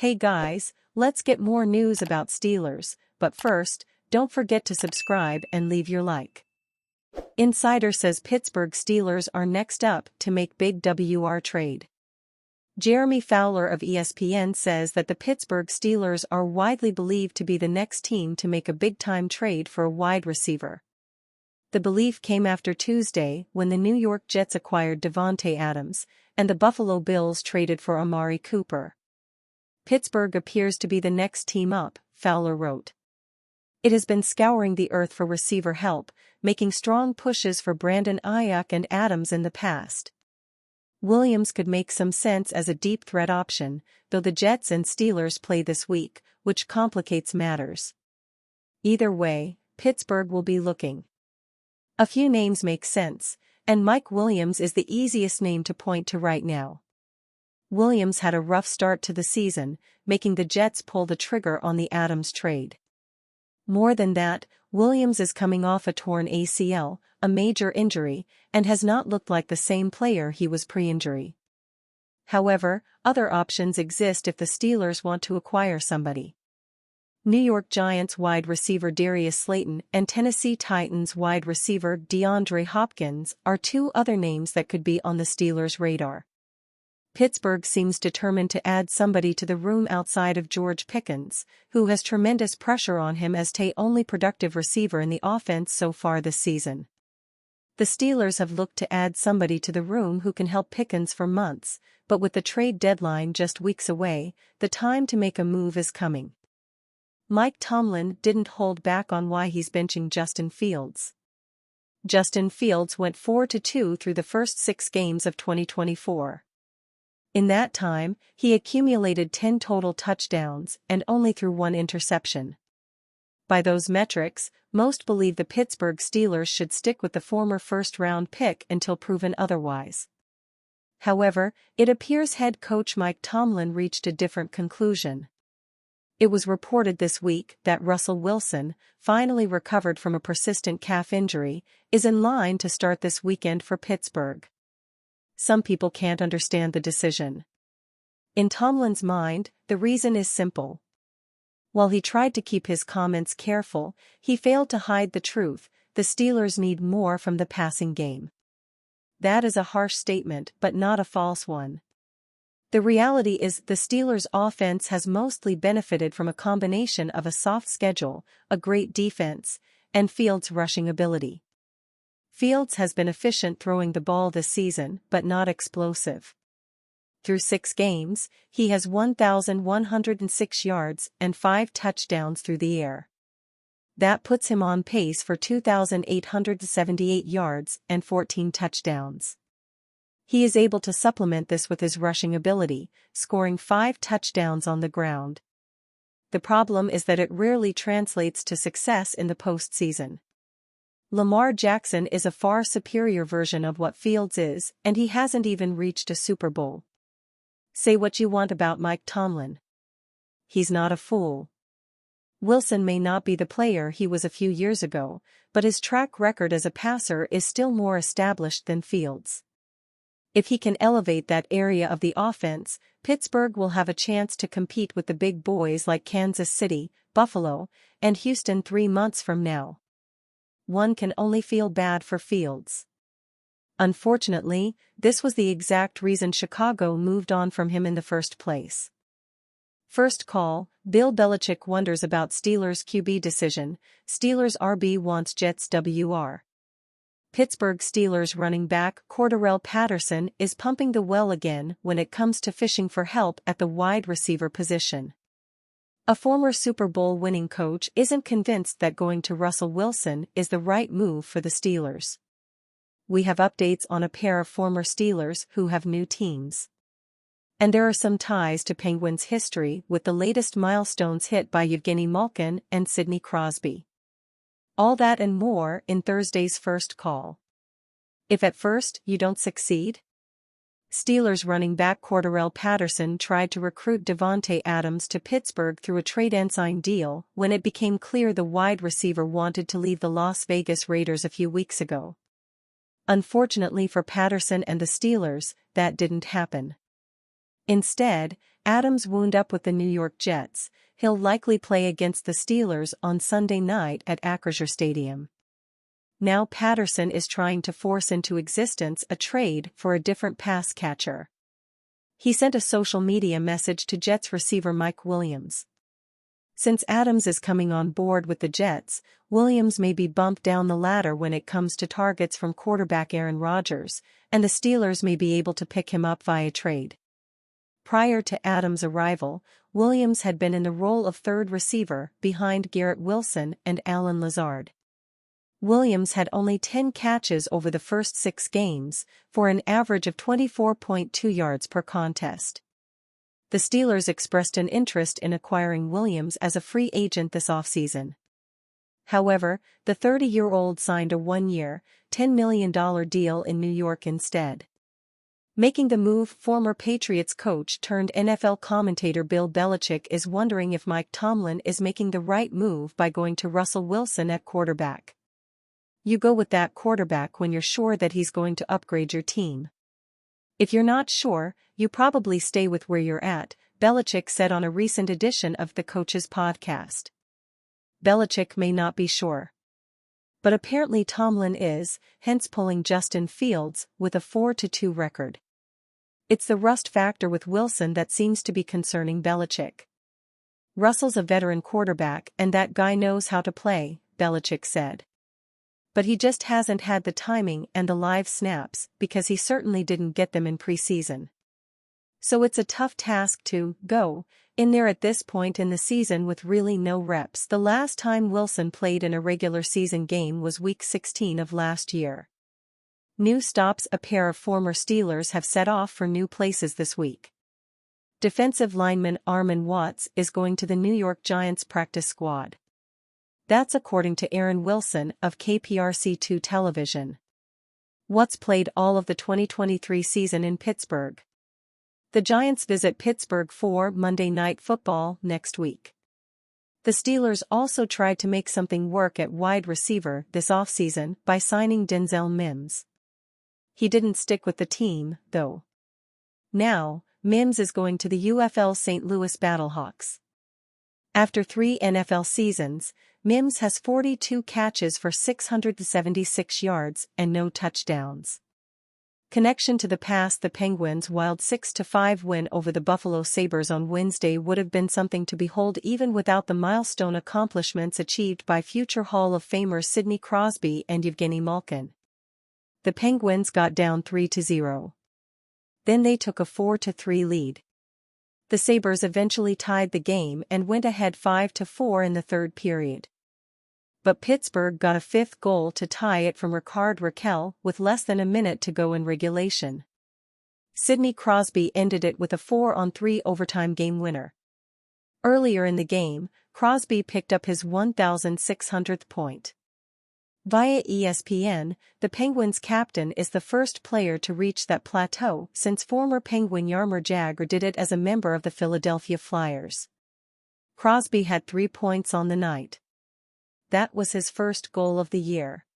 Hey guys, let's get more news about Steelers, but first, don't forget to subscribe and leave your like. Insider says Pittsburgh Steelers are next up to make big WR trade. Jeremy Fowler of ESPN says that the Pittsburgh Steelers are widely believed to be the next team to make a big-time trade for a wide receiver. The belief came after Tuesday when the New York Jets acquired Davante Adams, and the Buffalo Bills traded for Amari Cooper. Pittsburgh appears to be the next team up, Fowler wrote. It has been scouring the earth for receiver help, making strong pushes for Brandon Ayuk and Adams in the past. Williams could make some sense as a deep threat option, though the Jets and Steelers play this week, which complicates matters. Either way, Pittsburgh will be looking. A few names make sense, and Mike Williams is the easiest name to point to right now. Williams had a rough start to the season, making the Jets pull the trigger on the Adams trade. More than that, Williams is coming off a torn ACL, a major injury, and has not looked like the same player he was pre-injury. However, other options exist if the Steelers want to acquire somebody. New York Giants wide receiver Darius Slayton and Tennessee Titans wide receiver DeAndre Hopkins are two other names that could be on the Steelers' radar. Pittsburgh seems determined to add somebody to the room outside of George Pickens, who has tremendous pressure on him as the only productive receiver in the offense so far this season. The Steelers have looked to add somebody to the room who can help Pickens for months, but with the trade deadline just weeks away, the time to make a move is coming. Mike Tomlin didn't hold back on why he's benching Justin Fields. Justin Fields went 4-2 through the first 6 games of 2024. In that time, he accumulated 10 total touchdowns and only threw 1 interception. By those metrics, most believe the Pittsburgh Steelers should stick with the former first-round pick until proven otherwise. However, it appears head coach Mike Tomlin reached a different conclusion. It was reported this week that Russell Wilson, finally recovered from a persistent calf injury, is in line to start this weekend for Pittsburgh. Some people can't understand the decision. In Tomlin's mind, the reason is simple. While he tried to keep his comments careful, he failed to hide the truth: the Steelers need more from the passing game. That is a harsh statement, but not a false one. The reality is the Steelers' offense has mostly benefited from a combination of a soft schedule, a great defense, and Fields' rushing ability. Fields has been efficient throwing the ball this season, but not explosive. Through 6 games, he has 1,106 yards and 5 touchdowns through the air. That puts him on pace for 2,878 yards and 14 touchdowns. He is able to supplement this with his rushing ability, scoring 5 touchdowns on the ground. The problem is that it rarely translates to success in the postseason. Lamar Jackson is a far superior version of what Fields is, and he hasn't even reached a Super Bowl. Say what you want about Mike Tomlin. He's not a fool. Wilson may not be the player he was a few years ago, but his track record as a passer is still more established than Fields. If he can elevate that area of the offense, Pittsburgh will have a chance to compete with the big boys like Kansas City, Buffalo, and Houston 3 months from now. One can only feel bad for Fields. Unfortunately, this was the exact reason Chicago moved on from him in the first place. First call: Bill Belichick wonders about Steelers QB decision. Steelers RB wants Jets WR. Pittsburgh Steelers running back Cordarrelle Patterson is pumping the well again when it comes to fishing for help at the wide receiver position. A former Super Bowl winning coach isn't convinced that going to Russell Wilson is the right move for the Steelers. We have updates on a pair of former Steelers who have new teams. And there are some ties to Penguins history, with the latest milestones hit by Evgeny Malkin and Sidney Crosby. All that and more in Thursday's First Call. If at first you don't succeed? Steelers running back Cordarrelle Patterson tried to recruit Davante Adams to Pittsburgh through a trade-and-sign deal when it became clear the wide receiver wanted to leave the Las Vegas Raiders a few weeks ago. Unfortunately for Patterson and the Steelers, that didn't happen. Instead, Adams wound up with the New York Jets. He'll likely play against the Steelers on Sunday night at Acrisure Stadium. Now Patterson is trying to force into existence a trade for a different pass catcher. He sent a social media message to Jets receiver Mike Williams. Since Adams is coming on board with the Jets, Williams may be bumped down the ladder when it comes to targets from quarterback Aaron Rodgers, and the Steelers may be able to pick him up via trade. Prior to Adams' arrival, Williams had been in the role of third receiver behind Garrett Wilson and Allen Lazard. Williams had only 10 catches over the first 6 games, for an average of 24.2 yards per contest. The Steelers expressed an interest in acquiring Williams as a free agent this offseason. However, the 30-year-old signed a 1-year, $10 million deal in New York instead. Making the move, former Patriots coach turned NFL commentator Bill Belichick is wondering if Mike Tomlin is making the right move by going to Russell Wilson at quarterback. You go with that quarterback when you're sure that he's going to upgrade your team. If you're not sure, you probably stay with where you're at, Belichick said on a recent edition of the Coach's podcast. Belichick may not be sure. But apparently Tomlin is, hence pulling Justin Fields with a 4-2 record. It's the rust factor with Wilson that seems to be concerning Belichick. Russell's a veteran quarterback and that guy knows how to play, Belichick said. But he just hasn't had the timing and the live snaps because he certainly didn't get them in preseason. So it's a tough task to go in there at this point in the season with really no reps. The last time Wilson played in a regular season game was Week 16 of last year. New stops: a pair of former Steelers have set off for new places this week. Defensive lineman Armon Watts is going to the New York Giants practice squad. That's according to Aaron Wilson of KPRC2 Television. Watts played all of the 2023 season in Pittsburgh. The Giants visit Pittsburgh for Monday Night Football next week. The Steelers also tried to make something work at wide receiver this offseason by signing Denzel Mims. He didn't stick with the team, though. Now, Mims is going to the UFL St. Louis Battlehawks. After 3 NFL seasons, Mims has 42 catches for 676 yards and no touchdowns. Connection to the pass: the Penguins' wild 6-5 win over the Buffalo Sabres on Wednesday would have been something to behold even without the milestone accomplishments achieved by future Hall of Famers Sidney Crosby and Evgeny Malkin. The Penguins got down 3-0. Then they took a 4-3 lead. The Sabres eventually tied the game and went ahead 5-4 in the third period. But Pittsburgh got a 5th goal to tie it from Ricard Raquel with less than a minute to go in regulation. Sidney Crosby ended it with a 4-on-3 overtime game winner. Earlier in the game, Crosby picked up his 1,600th point. Via ESPN, the Penguins' captain is the first player to reach that plateau since former Penguin Jaromir Jagr did it as a member of the Philadelphia Flyers. Crosby had 3 points on the night. That was his first goal of the year.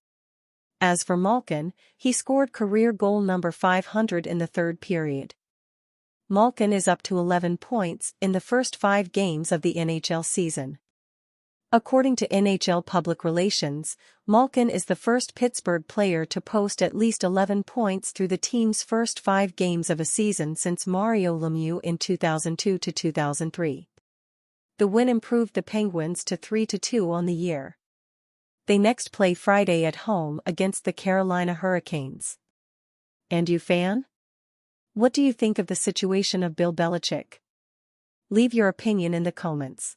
As for Malkin, he scored career goal number 500 in the third period. Malkin is up to 11 points in the first 5 games of the NHL season. According to NHL Public Relations, Malkin is the first Pittsburgh player to post at least 11 points through the team's first 5 games of a season since Mario Lemieux in 2002-2003. The win improved the Penguins to 3-2 on the year. They next play Friday at home against the Carolina Hurricanes. And you, fan? What do you think of the situation of Bill Belichick? Leave your opinion in the comments.